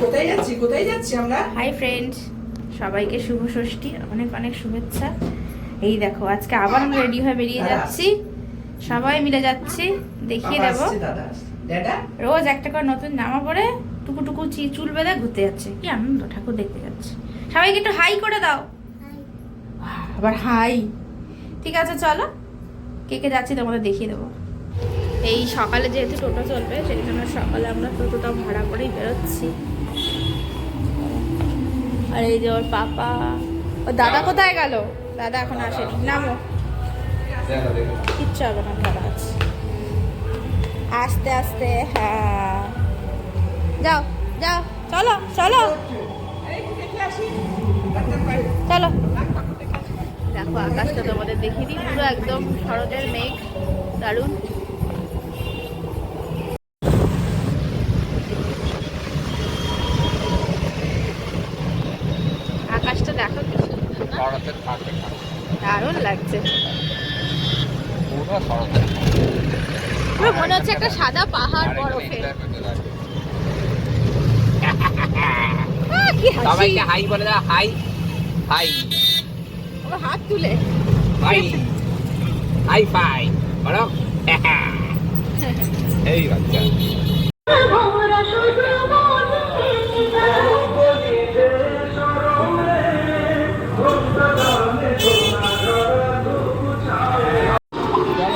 কোথায় যাচ্ছি আমরা? হাই ফ্রেন্ডস, সবাইকে শুভ ষষ্ঠী, অনেক অনেক শুভেচ্ছা। এই দেখো আজকে আবার আমরা রেডি হয়ে বেরিয়ে যাচ্ছি, সবাই মিলে যাচ্ছি। দেখিয়ে দেবো, রোজ একটা করে নতুন জামা পরে টুকু চুল বেঁধে ঘুরতে যাচ্ছে। কি আনন্দ, ঠাকুর দেখতে যাচ্ছে। সবাইকে একটু হাই করে দাও। আবার হাই। ঠিক আছে, চলো কে কে যাচ্ছি তোমাদের দেখিয়ে দেবো। এই সকালে যেহেতু টোটো চলবে, সেই জন্য সকালে আমরা টোটোটা ভাড়া করেই বেরোচ্ছি। আর এই যে ওর পাপা, ও দাদা কোথায় গেল? দাদা এখন আসেনি। নামো, কিচ্ছু হবে না, দাদা আছে। আস্তে আস্তে, হ্যাঁ যাও যাও, চলো চলো চলো। দেখো আকাশটা তোমাদের দেখিয়ে দিই, পুরো একদম শরতের মেঘ, দারুণ। আকাশটা দেখো কি দারুণ লাগছে, পুরো মনে হচ্ছে একটা সাদা পাহাড় বরফে। সবাইকে হাই বলে দাও, হাই হাই, হাত তুলে হাই হাই ফাই বলো। এই বাচ্চা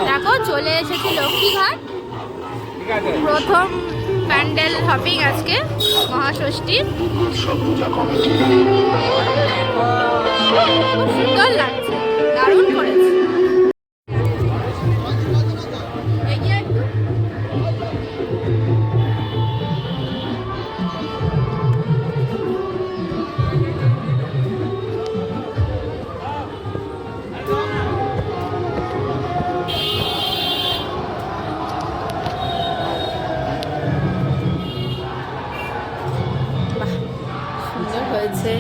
দেখো চলে এসেছি লক্ষ্মীঘাট। প্রথম প্যান্ডেল হপিং আজকে মহাষষ্ঠীর। খুব সুন্দর লাগছে, দারুণ করেছে। সুন্দর হয়েছে।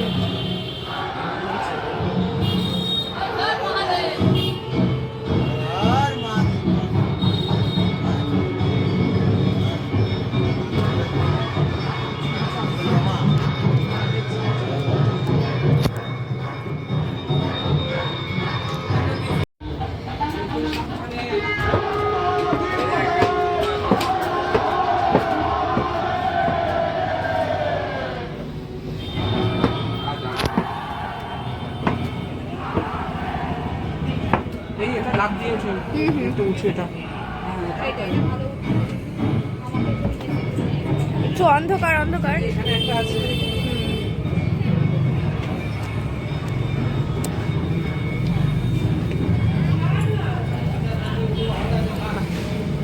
একটু অন্ধকার অন্ধকার।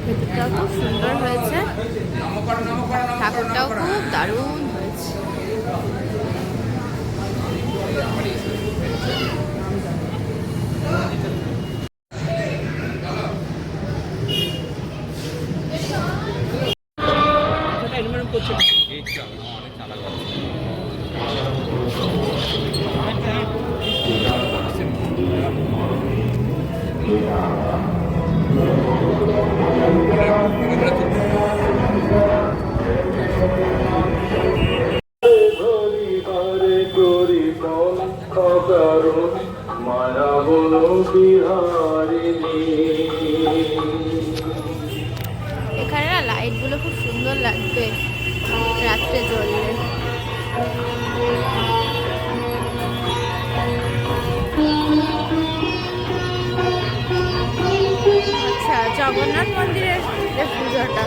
ভেতরটাও খুব সুন্দর হয়েছে, ঠাকুরটাও খুব দারুণ হয়েছে। এখানে না লাইট গুলো খুব সুন্দর লাগবে রাত্রে জ্বললে। আচ্ছা, জগন্নাথ মন্দিরের পুজোটা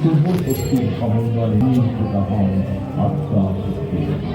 শুভ শক্তির সমন্বয়ে নির্মিত আত্মা শক্তি।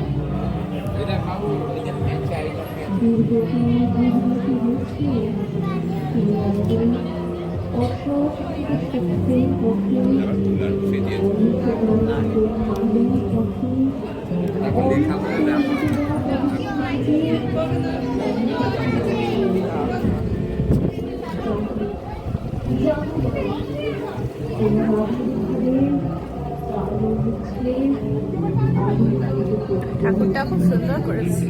ঠাকুরটা খুব সুন্দর করেছে।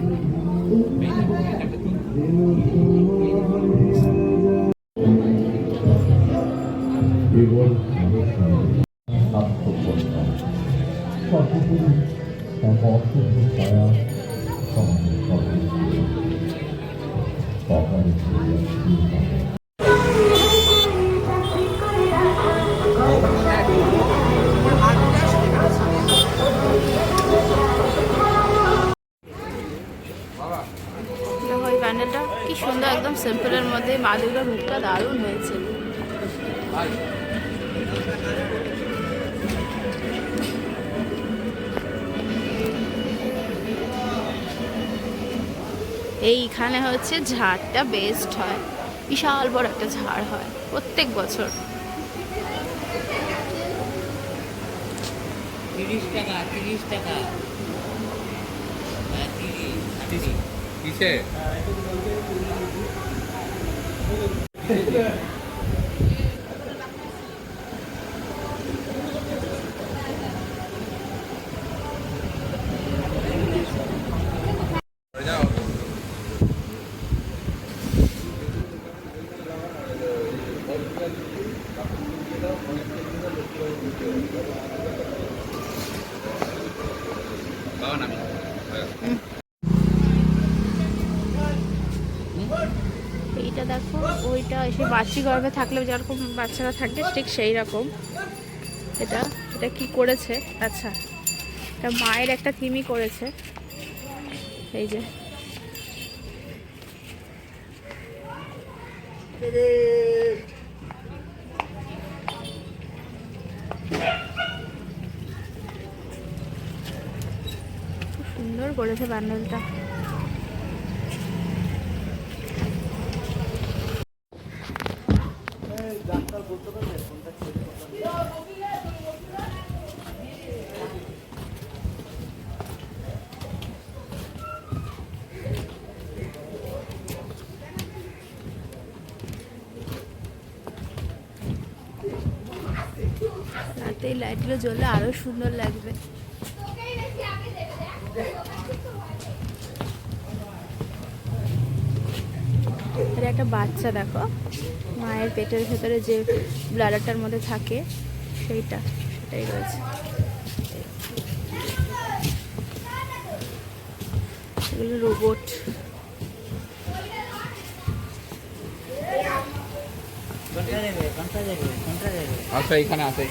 দেখো এই প্যান্ডেলটা কি সুন্দর, একদম সিম্পলের মধ্যে মা দুর্গার মুখটা দারুণ হয়েছে। এইখানে হচ্ছে ঝাড়টা বেস্ট হয়, বিশাল বড় একটা ঝাড় হয় প্রত্যেক বছর। 30 টাকা 30 টাকা। কিসে? এইটা দেখো, ওইটা এসে বাচ্চি গর্ভে থাকলে যেরকম বাচ্চারা থাকে ঠিক সেই রকম। এটা এটা কি করেছে, আচ্ছা এটা মায়ের একটা থিমই করেছে। এই যে খুব সুন্দর করেছে প্যান্ডেলটা। রাতে এই লাইটগুলো জ্বললে আরো সুন্দর লাগবে। এটা একটা বাচ্চা, দেখো মায়ের পেটের ভেতরে যে ব্লাডারটার মধ্যে থাকে সেটাই রয়েছে। এগুলো রোবট। আচ্ছা এখানে আছে।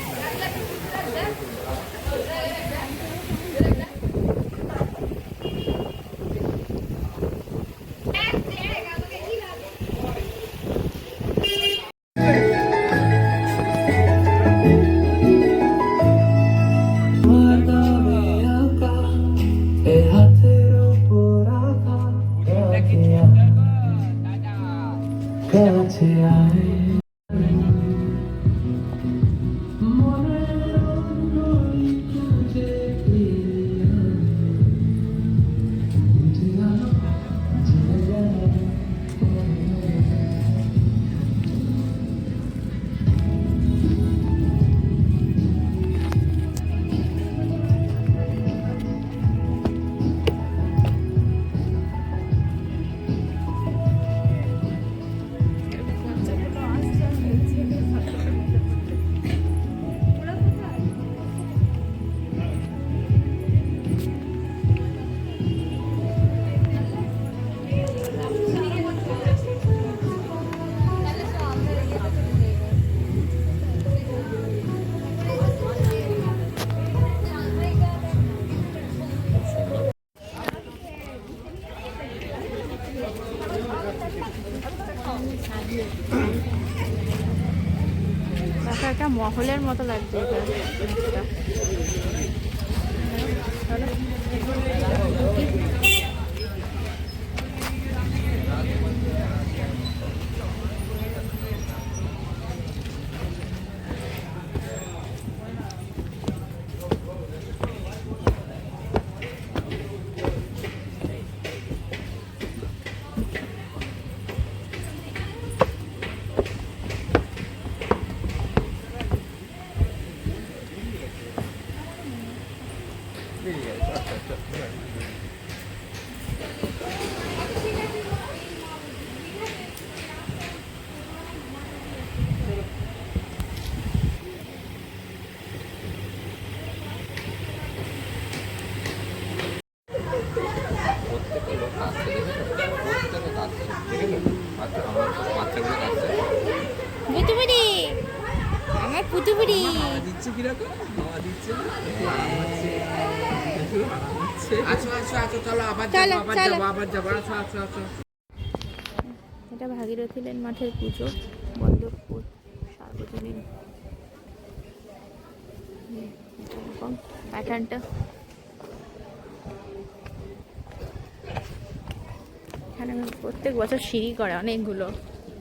একটা মহলের মতো লাগছে এটা। প্রত্যেকটা লোক কাঁদছে, দেখেছো? প্রত্যেকে কাঁদছে, দেখেছো? বাচ্চাগুলো কাঁদছে। পুতুপুরি, আমার পুতুপুরি। দিচ্ছে কিরকম হাওয়া দিচ্ছে আচ্ছা আচ্ছা আচ্ছা, চলো আবার চলো, যাবো, আবার চলো। যাবো, আবার যাবো। আচ্ছা আচ্ছা আচ্ছা। এটা ভাগীরথী লেন মাঠের পুজো, বল্লভপুর সার্বজনীন। এরকম প্যাটার্নটা। এখানে প্রত্যেক বছর সিঁড়ি করে অনেকগুলো,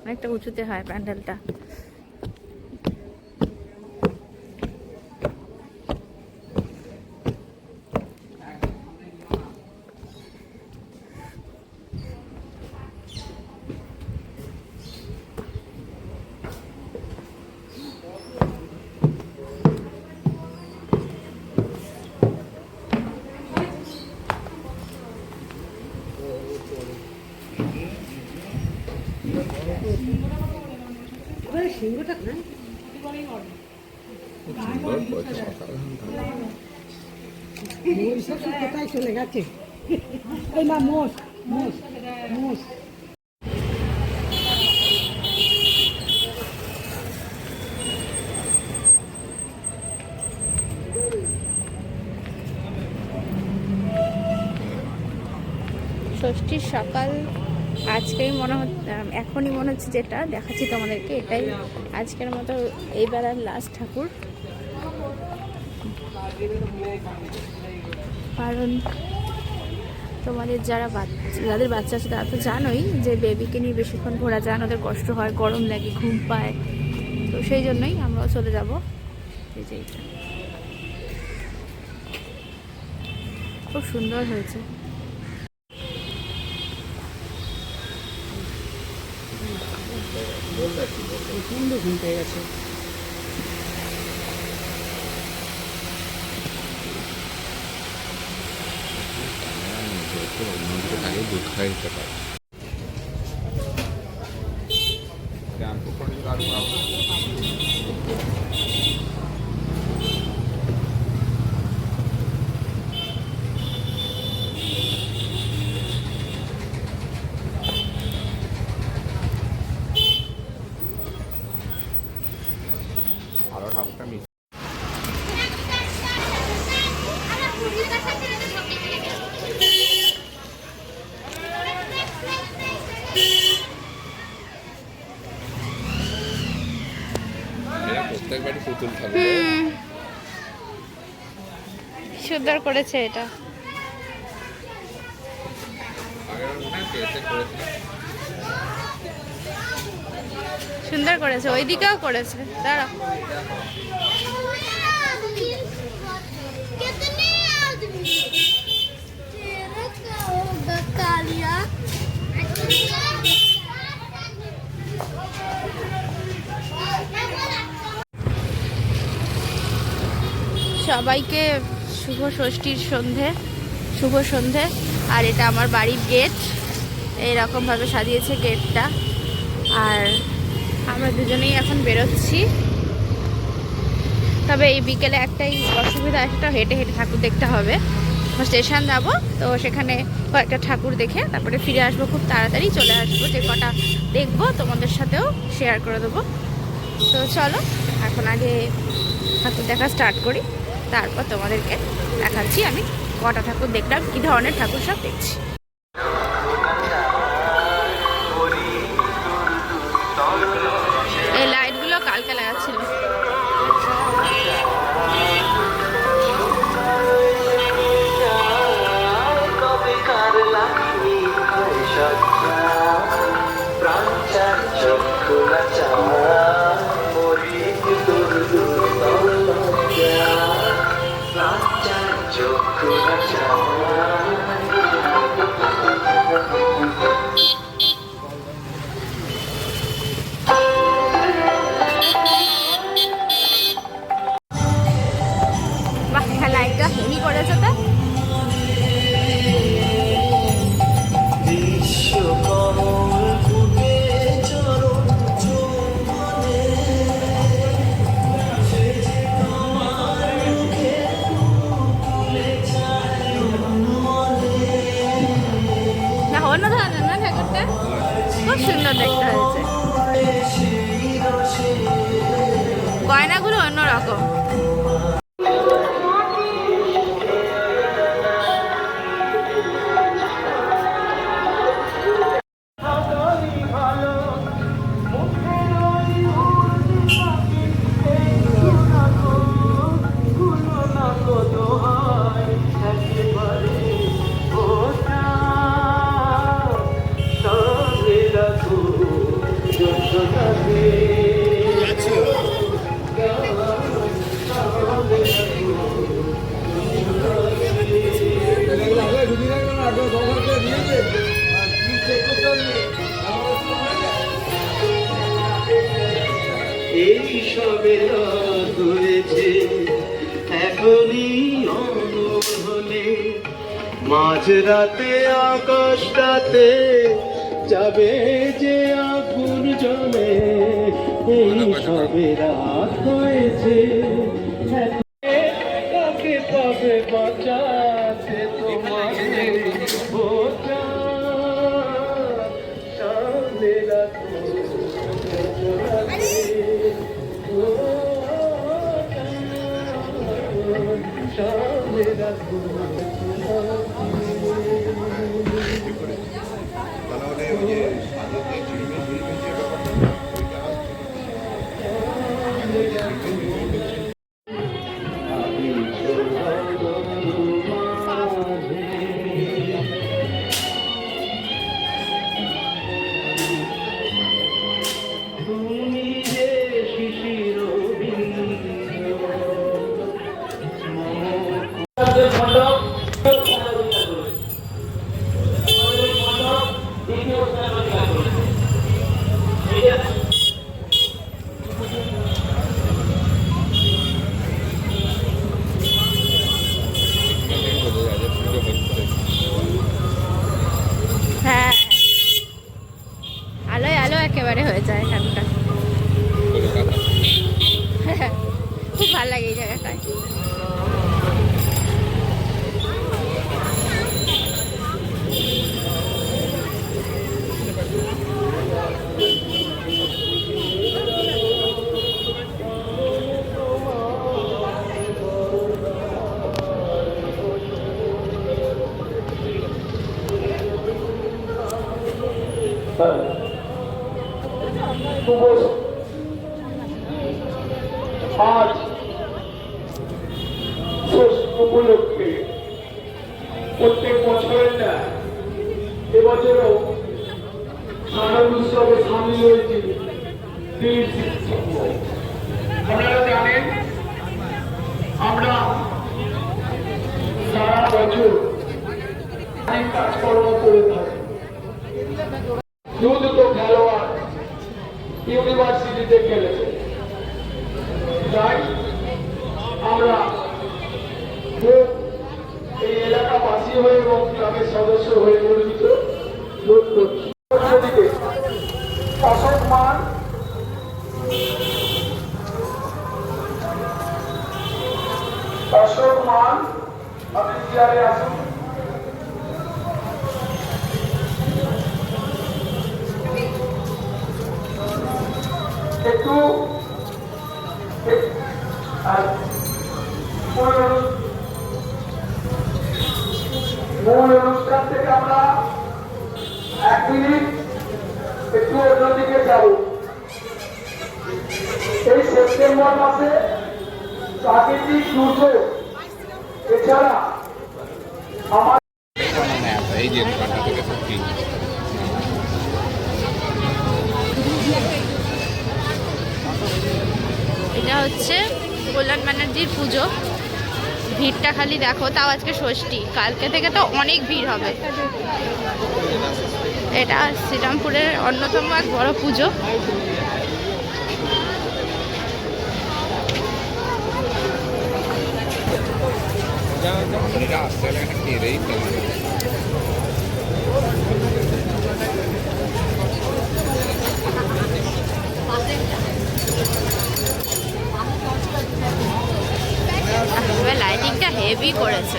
অনেকটা উঁচুতে হয় প্যান্ডেলটা। সিংহটা না কোথায় চলে গেছে এই না মোষ মোষ মোষ ষষ্ঠীর সকাল আজকেই মনে হচ্ছে, এখনই মনে হচ্ছে যেটা দেখাচ্ছি তোমাদেরকে, এটাই আজকের মতো এই বেলার লাস্ট ঠাকুর। কারণ তোমাদের যাদের বাচ্চা আছে তারা তো জানোই যে বেবিকে নিয়ে বেশিক্ষণ ঘোরা যায় না, ওদের কষ্ট হয়, গরম লাগে, ঘুম পায়। তো সেই জন্যই আমরাও চলে যাব। এই যে এইটা খুব সুন্দর হয়েছে। সুন্দর ঘুম পেয়ে গেছে দুধ খাই দিতে পারে। শ্যাম্পু করে দাঁড়ু ভালো ঠাকুরটা মিস। প্রত্যেকবারই পুতুল ঠাকুর সুন্দর করেছে এটা, সুন্দর করেছে, ওই দিকেও করেছে। দাঁড়া, সবাইকে শুভ ষষ্ঠীর শুভ সন্ধে। আর এটা আমার বাড়ির গেট, এইরকমভাবে সাজিয়েছে গেটটা। আর আমরা দুজনেই এখন বেরোচ্ছি। তবে এই বিকেলে একটাই অসুবিধা, একটা হেঁটে হেঁটে ঠাকুর দেখতে হবে। স্টেশন যাব, তো সেখানে কয়েকটা ঠাকুর দেখে তারপরে ফিরে আসবো। খুব তাড়াতাড়ি চলে আসবো, যে কটা দেখবো তোমাদের সাথেও শেয়ার করে দেবো। তো চলো এখন আগে ঠাকুর দেখা স্টার্ট করি, তারপর তোমাদেরকে দেখাচ্ছি আমি কটা ঠাকুর দেখলাম, কী ধরনের ঠাকুর সব দেখছি। এই লাইটগুলো কালকে লাগাচ্ছিল। বাহ, লাইটটা হেভি করেছে তো। খুব সুন্দর দেখতে হয়েছে। গয়নাগুলো অন্যরকম। এই সবে ধরেছে এখনই অমর হলে মাঝরাতে আকাশটাতে যাবে যে আগুন জ্বলে এই সবে রাত হয়েছে কাকে পাবে বাঁচাতে তোমাকে বোঝা সামনে রাখো তাহলে ওই যে আলোতে ঝিলমিল ঝিলমিল যে ব্যাপারটা তুমি যে শিশির হ্যাঁ, আলোয় আলো একেবারে হয়ে যায় এখানটা। খুব ভালো লাগে এই জায়গাটায়। আজ ষষ্ঠ উপলক্ষে প্রত্যেক বছরের না এবছরও শারদ উৎসবে সামিল হয়েছে দিলীপ সিং। আপনারা জানেন আমরা সারা বছর অনেক কাজকর্ম করে থাকি। দুটো খেলোয়াড় ইউনিভার্সিটিতে খেলেছে, তাই আমরা এই এলাকাবাসী হয়ে এবং ক্লাবের সদস্য হয়ে গর্বিত বোধ করছি। অন্যদিকে অশোক মান আপনি চেয়ারে আসুন। একটু মূল অনুষ্ঠান থেকে আমরা 1 মিনিট একটু অন্যদিকে যাব। এই সেপ্টেম্বর মাসে প্রাকৃতিক দুর্যোগ এছাড়া আমার এই যে দোকানটা থেকে সত্যি এটা হচ্ছে কল্যাণ ব্যানার্জির পুজো। ভিড়টা খালি দেখো, তাও আজকে ষষ্ঠী, কালকে থেকে তো অনেক ভিড় হবে। এটা শ্রীরামপুরের অন্যতম এক বড় পুজো। আসতে গেলে একটা কেড়েই ফেলবে। লাইটিংটা হেভি করেছে,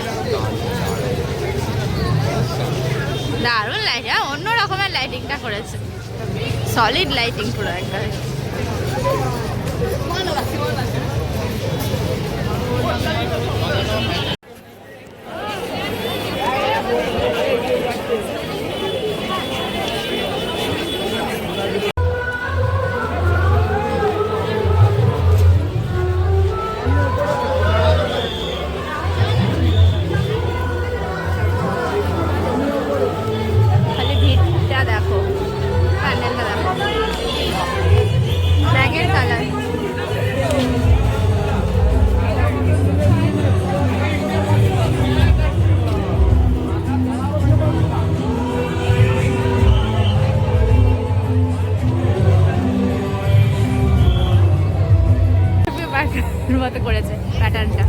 দারুণ লাইট, অন্য রকমের লাইটিংটা করেছে। সলিড লাইটিং পুরো একবার। খালি ভিড়টা দেখো, প্যান্ডেলটা দেখো, ব্যাগের কালার। মতো করেছে প্যাটার্নটা।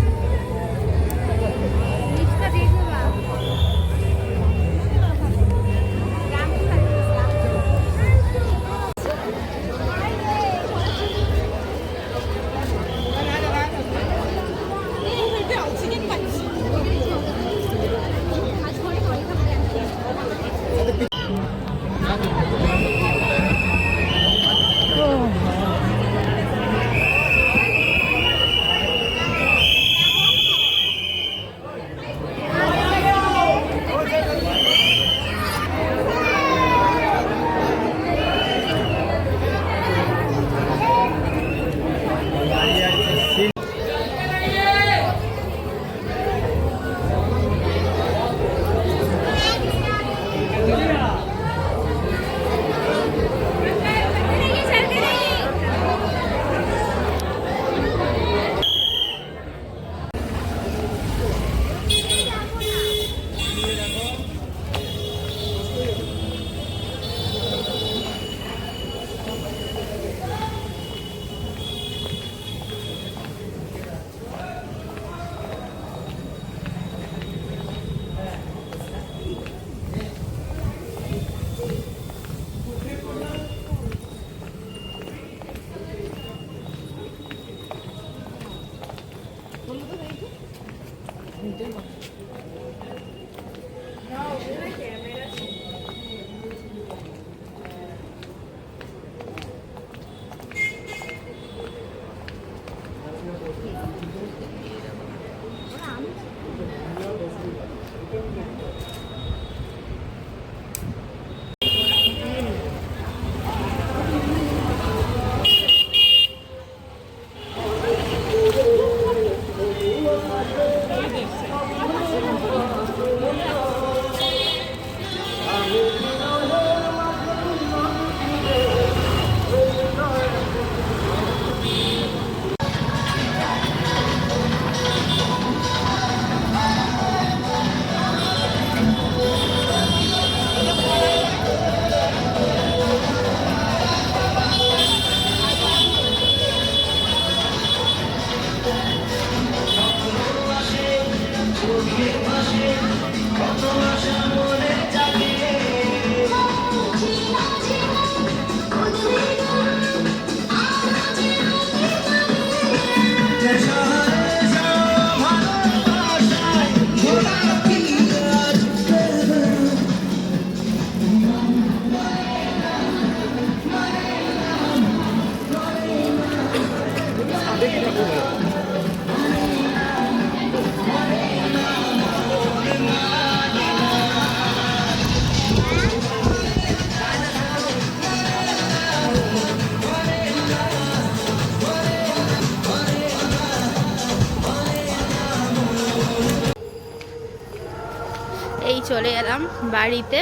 এই চলে এলাম বাড়িতে।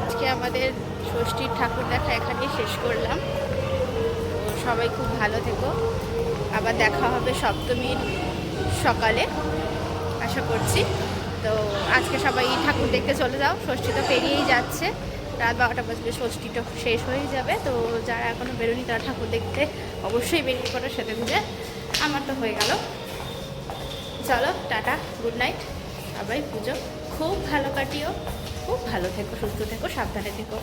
আজকে আমাদের ষষ্ঠীর ঠাকুর দেখা এখানেই শেষ করলাম। তো সবাই খুব ভালো থেকো, আবার দেখা হবে সপ্তমীর সকালে আশা করছি। তো আজকে সবাই ঠাকুর দেখতে চলে যাও, ষষ্ঠী তো পেরিয়েই যাচ্ছে, রাত 12টা বাজলে ষষ্ঠীটা শেষ হয়ে যাবে। তো যারা এখনও বেরোনি তারা ঠাকুর দেখতে অবশ্যই বেরিয়ে পড়ো সেতে বুঝে। আমার তো হয়ে গেল, চলো টাটা, গুড নাইট। সবাই পুজো খুব ভালো কাটিও, খুব ভালো থেকো, সুস্থ থেকো, সাবধানে থেকো।